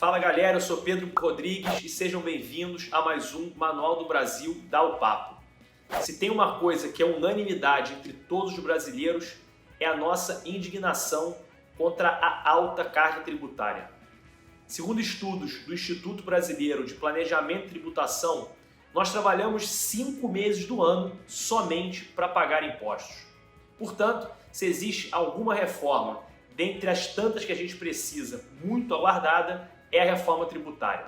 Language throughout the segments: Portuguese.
Fala galera, eu sou Pedro Rodrigues e sejam bem-vindos a mais um Manual do Brasil Dá o Papo. Se tem uma coisa que é unanimidade entre todos os brasileiros é a nossa indignação contra a alta carga tributária. Segundo estudos do Instituto Brasileiro de Planejamento e Tributação, nós trabalhamos 5 meses do ano somente para pagar impostos. Portanto, se existe alguma reforma, dentre as tantas que a gente precisa, muito aguardada, é a reforma tributária.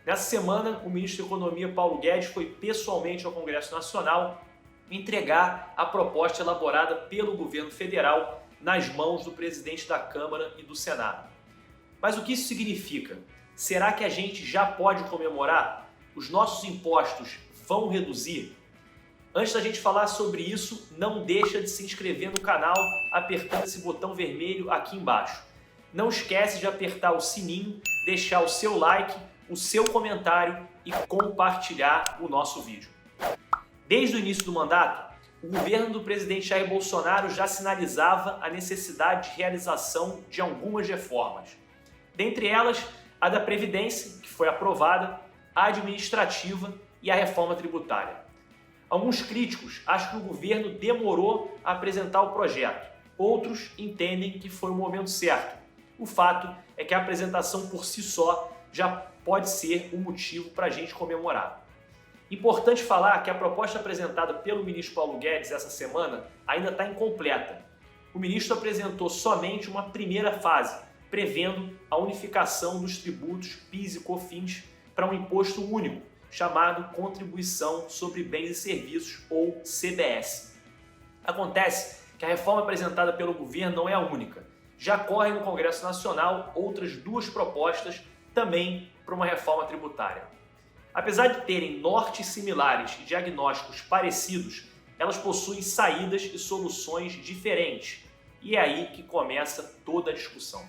Nessa semana, o ministro da Economia, Paulo Guedes, foi pessoalmente ao Congresso Nacional entregar a proposta elaborada pelo governo federal nas mãos do presidente da Câmara e do Senado. Mas o que isso significa? Será que a gente já pode comemorar? Os nossos impostos vão reduzir? Antes da gente falar sobre isso, não deixa de se inscrever no canal apertando esse botão vermelho aqui embaixo. Não esquece de apertar o sininho, deixar o seu like, o seu comentário e compartilhar o nosso vídeo. Desde o início do mandato, o governo do presidente Jair Bolsonaro já sinalizava a necessidade de realização de algumas reformas. Dentre elas, a da Previdência, que foi aprovada, a administrativa e a reforma tributária. Alguns críticos acham que o governo demorou a apresentar o projeto. Outros entendem que foi o momento certo. O fato é que a apresentação por si só já pode ser um motivo para a gente comemorar. Importante falar que a proposta apresentada pelo ministro Paulo Guedes essa semana ainda está incompleta. O ministro apresentou somente uma primeira fase, prevendo a unificação dos tributos PIS e COFINS para um imposto único, chamado Contribuição sobre Bens e Serviços, ou CBS. Acontece que a reforma apresentada pelo governo não é a única. Já correm no Congresso Nacional outras duas propostas também para uma reforma tributária. Apesar de terem nortes similares e diagnósticos parecidos, elas possuem saídas e soluções diferentes. E é aí que começa toda a discussão.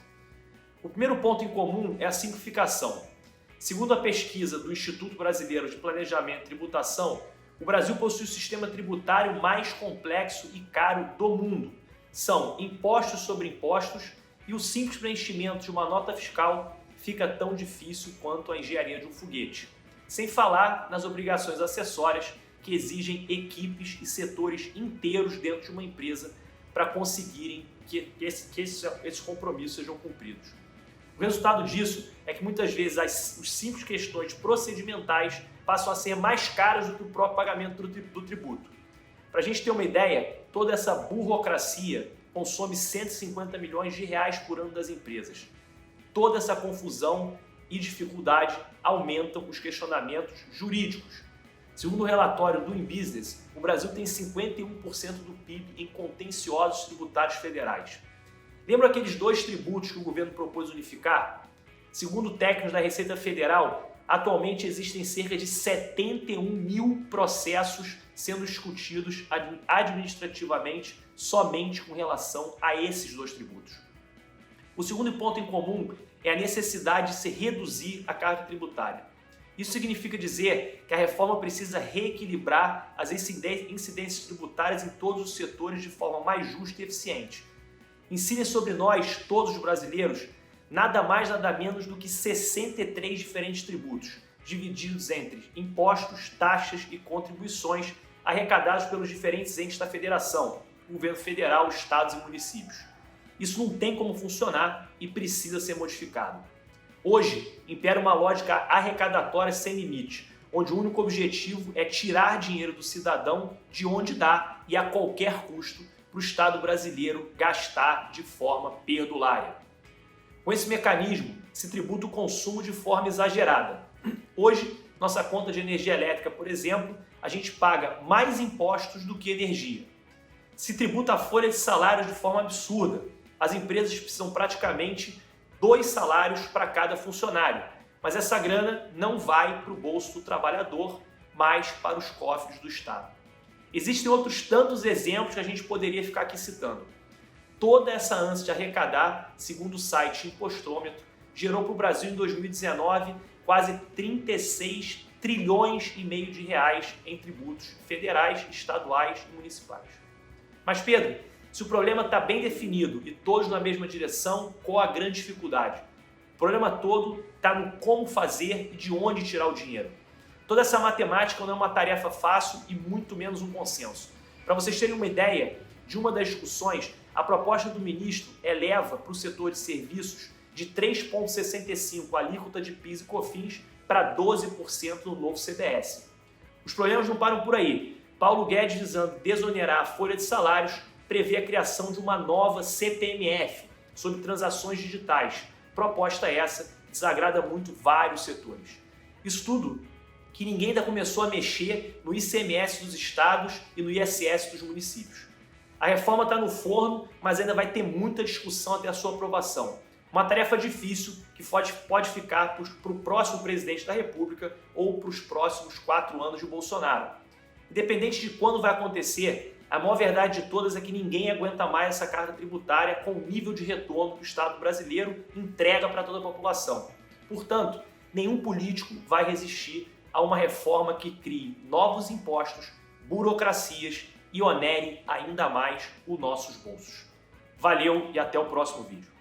O primeiro ponto em comum é a simplificação. Segundo a pesquisa do Instituto Brasileiro de Planejamento e Tributação, o Brasil possui o sistema tributário mais complexo e caro do mundo. São impostos sobre impostos e o simples preenchimento de uma nota fiscal fica tão difícil quanto a engenharia de um foguete. Sem falar nas obrigações acessórias que exigem equipes e setores inteiros dentro de uma empresa para conseguirem que esses compromissos sejam cumpridos. O resultado disso é que muitas vezes as simples questões procedimentais passam a ser mais caras do que o próprio pagamento do tributo. Para a gente ter uma ideia, toda essa burocracia consome 150 milhões de reais por ano das empresas. Toda essa confusão e dificuldade aumentam os questionamentos jurídicos. Segundo o relatório do InBusiness, o Brasil tem 51% do PIB em contenciosos tributários federais. Lembra aqueles 2 tributos que o governo propôs unificar? Segundo técnicos da Receita Federal, atualmente existem cerca de 71 mil processos sendo discutidos administrativamente somente com relação a esses 2 tributos. O segundo ponto em comum é a necessidade de se reduzir a carga tributária. Isso significa dizer que a reforma precisa reequilibrar as incidências tributárias em todos os setores de forma mais justa e eficiente. Incide sobre nós, todos os brasileiros, nada mais nada menos do que 63 diferentes tributos, divididos entre impostos, taxas e contribuições arrecadados pelos diferentes entes da federação, governo federal, estados e municípios. Isso não tem como funcionar e precisa ser modificado. Hoje, impera uma lógica arrecadatória sem limite, onde o único objetivo é tirar dinheiro do cidadão de onde dá e a qualquer custo para o Estado brasileiro gastar de forma perdulária. Com esse mecanismo, se tributa o consumo de forma exagerada. Hoje, nossa conta de energia elétrica, por exemplo, a gente paga mais impostos do que energia. Se tributa a folha de salários de forma absurda. As empresas precisam praticamente 2 salários para cada funcionário, mas essa grana não vai para o bolso do trabalhador, mas para os cofres do Estado. Existem outros tantos exemplos que a gente poderia ficar aqui citando. Toda essa ânsia de arrecadar, segundo o site Impostômetro, gerou para o Brasil em 2019 quase 36 trilhões e meio de reais em tributos federais, estaduais e municipais. Mas Pedro, se o problema está bem definido e todos na mesma direção, qual a grande dificuldade? O problema todo está no como fazer e de onde tirar o dinheiro. Toda essa matemática não é uma tarefa fácil e muito menos um consenso. Para vocês terem uma ideia de uma das discussões, a proposta do ministro eleva para o setor de serviços de 3,65% a alíquota de PIS e COFINS para 12% no novo CBS. Os problemas não param por aí. Paulo Guedes, visando desonerar a folha de salários, prevê a criação de uma nova CPMF sobre transações digitais. Proposta essa que desagrada muito vários setores. Isso tudo que ninguém ainda começou a mexer no ICMS dos estados e no ISS dos municípios. A reforma está no forno, mas ainda vai ter muita discussão até a sua aprovação. Uma tarefa difícil que pode ficar para o próximo presidente da República ou para os próximos 4 anos de Bolsonaro. Independente de quando vai acontecer, a maior verdade de todas é que ninguém aguenta mais essa carga tributária com o nível de retorno que o Estado brasileiro entrega para toda a população. Portanto, nenhum político vai resistir a uma reforma que crie novos impostos, burocracias e onere ainda mais os nossos bolsos. Valeu e até o próximo vídeo.